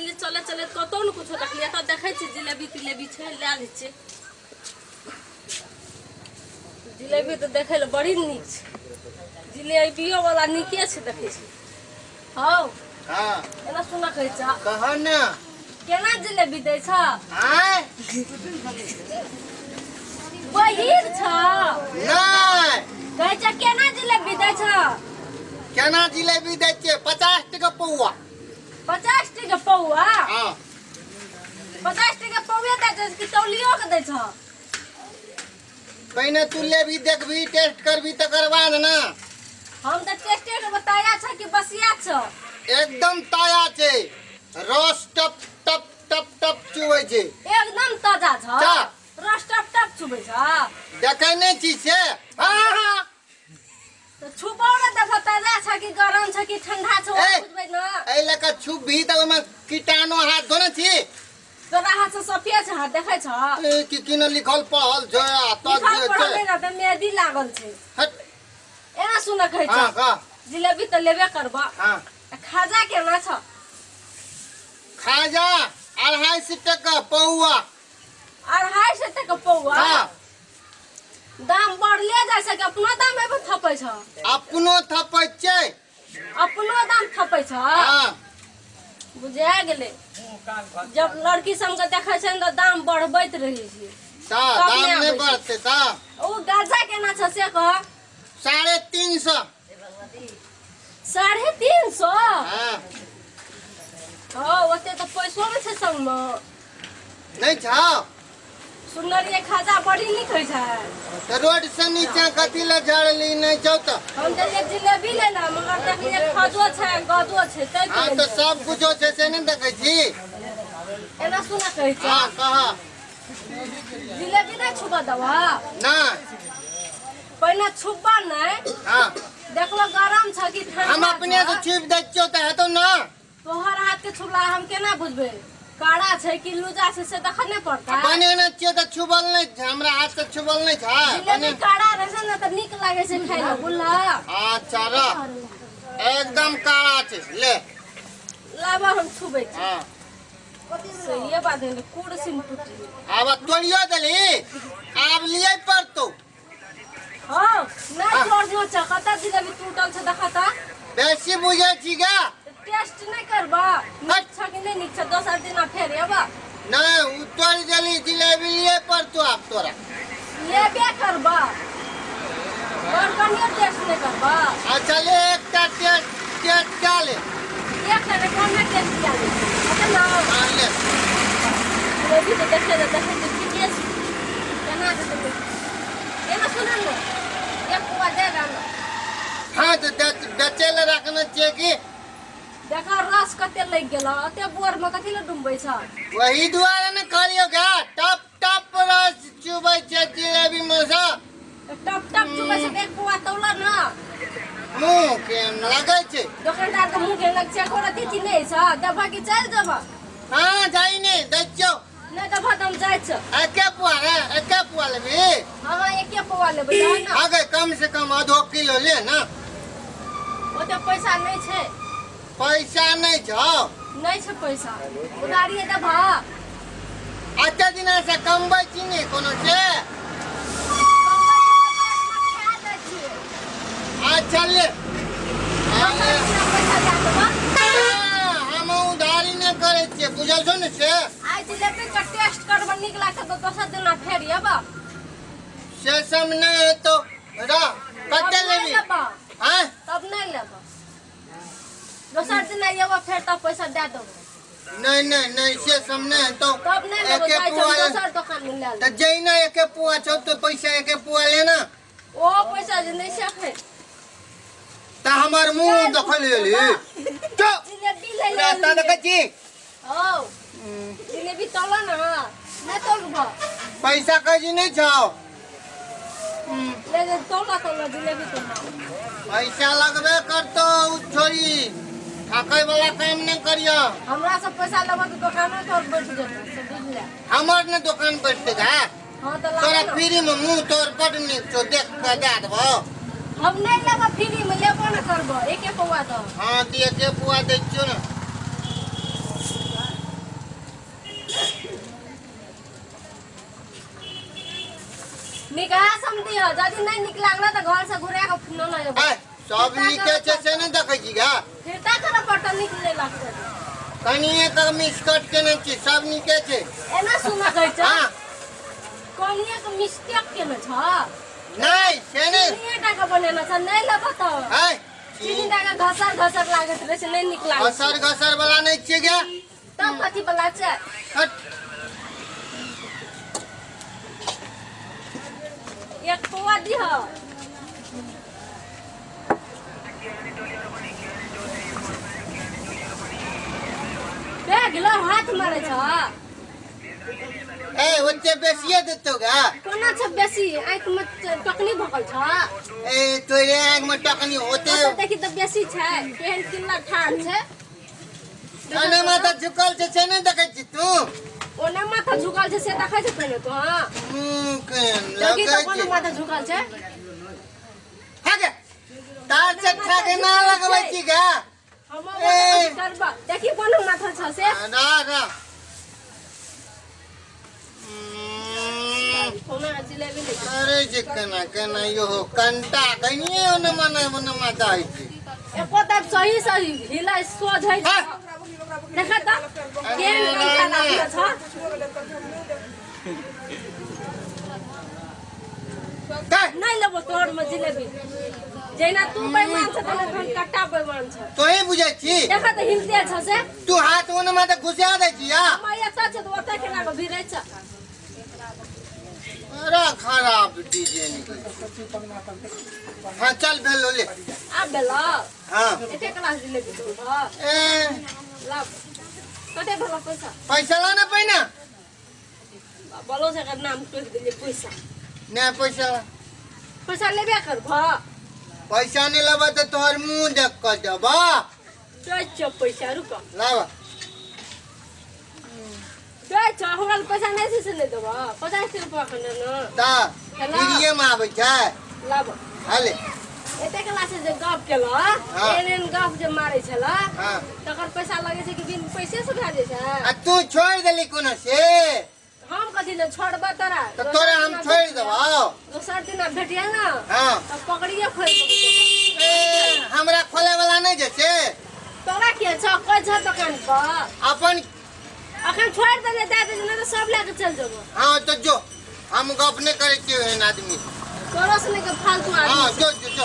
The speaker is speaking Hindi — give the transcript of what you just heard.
गेली चले चले कतौ न कुछ देखलिए त देखै छी जिलेबी तिलेबी छै ले लै छी जिलेबी त देखै ल बड़ी नीक छै जिलेबियो वाला नीके छै देखै छी हौ हां एना सुना कहै छ कह न केना जिलेबी दै छ आय बहिर छ नहीं कहै छ केना जिलेबी दै छ केना जिलेबी दै छियै 50 टका पौआ 50 टका पौआ हां 50 टका पौआ दै छ कि तौलियो के दै छ पहले तू लेबी देखबी टेस्ट करबी तकर बाद ना हम त टेस्टे के बताया छ कि बसिया छ एकदम ताजा छै रस टप टप टप टप चुबै छै एकदम ताजा छ चा। रस टप टप चुबै छ देखै नै छी से हां हां त छुबौ न देख ताजा छ कि गरम छ कि ठंडा छ ओ बुझबै न ए लका छुबी त ओमे कीटाणु हाथ धोने छी तोरा हाथ से सफिया छ देखै छ ए की न लिखल पढ़ल छै आ तब निकाल जे पड़ल छै न त मेहदी लागल छै हट एना सुन कहै छ हां का जिलेबी त लेबे करबा हां खाजा केना छ खाजा 250 टका पौआ 250 टका पौआ हां दाम बढ़ले जाइ छै कि अपनो दाम एबे थपै छ अपनो थपै छै अपनो दाम थपै छ हां बुझा गेलै जब लड़की सब के देखै छै न त दाम बढ़बैत रहै छै ता तब दाम नहि नै आबै छै। बढ़ते ता ओ गाजा केना छ से कह 350 350 हां हो ओते त पैसो में छै संग में नै छौ सुनलिए खाजा बड़ी नीक होइ छै त रोड से नीचा कथि ल झड़ली नै छौ त हम देलिए जिलेबी लेला मगर देखलिए खाजो छै गदो छै तै हां त सब कुछो छै से नै देखै छी एना सुना कहै छ हां कह जिलेबी नै छुबा दवा ना पहिने छुबा नै हां देखलो गरम छ कि ठंडा हम अपने से छीप दै छियौ त हेतौ ना तोहर हाथ के छुबला हम केना बुझबै काड़ा छै कि लूजा छै से देख नै पड़ता बनेने छियै त छुबल नै हमरा हाथ से छुबल नै छ जिलेबी काड़ा रहै न त नीक लागे छै खाइ ल बुझला अच्छा र एकदम काड़ा छै ले लाबा हम छुबै छी हां सही बात है कुर्सी में टूटी आब तोड़ियो देली आब लिए पड़तौ हां नै छोड़नो छ कता जिलेबी टूटल छै देखा त बेसी बुझे छी गा टेस्ट नै करबा नीक छ कि नै नीक छ दोसर दिन फेर एबा नै उतोड़ देली जिलेबी लिए पड़तौ आब तोरा लेबे करबा और कनियो टेस्ट नै करबा अच्छा ले एकटा टेस्ट टेस्ट क्या ले एक करे कम में टेस्ट किया ले अच्छा ना हां ले लेबी तो देखे ठीके छै केना देते एना सुन न एक पुआ दे गाना हां त बेचे ले रखना चाहिए कि देखा रस कते लग गेला अते बोर में कथि ले डुमबै छ वही दुआरे न कहलियो गा टप टप रस चुबै छै जिलेबी में से टप टप चुबै से एक पुआ तौला ना मुंह के लगे छै दुकानदार के मुंह के लग छै कोरा तीती नै छ दबा के चल दबा हां जाई नै दै छियौ नै दबा हम जाय छ एके पुआ रे एके पुआ लेबी हां एके पुआ लेबै ना आगे कम से कम आधो किलो ले ना ओते पैसा नै छै पैसा नै छौ नै छै पैसा उधारी दबा अते दिन से कमबै छी नै कोनो से अच्छा ले हम उधारी नै करै छियै बुझल छौ ने से आई जिलेबी का टेस्ट करब नीक लागत तो दोसर दिन फेर एबा से सब नै हेतौ रा कते लेबी हां तब नै लेबा दोसर दिन एबा फेर तब पैसा दे देबो नहीं नहीं नहीं से सब नहीं हेतौ तब नै लेबो एके जाय पुआ छै दोसर दुकान में ले त जइना एके पुआ छौ तो पैसा एके पुआ लेना ओ पैसा जे नै सकै त हमर मुंह देखल लेली चो जिलेबी ले ले रास्ता देख छी ओ जिलेबी तोला ना नै तोलबा पैसा कजी नहीं छौ ले तोला जिलेबी तो पैसा लगबे करतो उ छोरी ठकै वाला काम नहीं करियो हमरा से पैसा लेबा तो दुकान में तोर बैठ जेतै से बुझ ले हमर ने दुकान बैठते का हां तो तोरा लाग फ्री में मुंह तोर बड नीक छौ देख के दे देबो हम नै लेबा फ्री में लेबो न करबो एके पौआ तो हां दिए के पुआ दै छियो ना दियो जदी नहीं निक लागला त घर से घुरे के न लयो ए सब नीचे से नहीं देखै छी गा फिर ता कर पटल निकले लागते कनिए का मिसकट के नहीं छी सब नीचे छे एना सुना कहै छ हां कोनिया के मिस्टेक केने छ नहीं से नहीं चिनी टाका बनेना छ नहीं लब त है चिनी टाका घसर लागत रे से नहीं निक लाग घसर वाला नहीं छे गा तब कथि बला छ हट एक पोवा दिहो बैग लो हाथ मारे छ ए ओते बेसिए देतो गा कोना छ बेसी आंख में टकनी भकल छ ए तोरे आंख में टकनी होते तो देखि त बेसी छ केहन किन्ना ठान छ अने माथा झुकल से नहीं देखै छी तू ओने माथा झुकल छ से देखै छ पहिले तो हां केन देखि त लगै कोना छी माथा झुकल छ हागे तार से ठाके ना लगबै छी गा हम ए। करबा देखि कोना माथा छ से ना ना कोना जिलेबी ले अरे जे कना यो कंटा कनिए ओने मने माथा है छी एको त सही हिला सोझ है हाँ। देखा त केहन कंटा लागल छ दे नहीं लेबो तोर में जिलेबी जेना तू बेईमान छ तने हम कट्टा बेईमान छ तो ही बुझै छी देखा त हिलते छ से तू हाथ ओने माथा घुसा दे छी या मैया छ त ओते केना को भिरै छ अरे खराब डीजे निकल हाँ चल भेलो ले आ बेला हाँ एते क्लास जिलेबी तो छ ए ला कते भला पैसा पैसा लाना पैना बोलो से का नाम टोक दिले पैसा नहीं पैसा लेबे कर भ पैसा नहीं लबा तो तोहर मुंह देख कर देबा चो पैसा रुक लावा चो हमरा पैसा नहीं से ले देबा 50 रुपया खने न ता हेलो। फ्रीए में आबै छै लाब हाले एते क्लास जे गप केला एन गप जे मारै छला हाँ तकर पैसा लगे छै कि बिन पैसे से भा जाय छै आ तू छोड़ देली कोनो से हम कथि ले छोड़बा तोरा तो तोरा हम छोड़ देबो दोसर दिन भेटिया ना हाँ तब पकड़िए खोल ए हमरा खोले वाला नहीं जे छै तोरा के छ कोइ छ दुकान पर अपन अखन छोड़ दे दे दे न तो सब लेके चल जेबो हाँ तो जो हम गप नहीं करे छियै एहन आदमी तोरा से के फालतू हाँ आदमी जो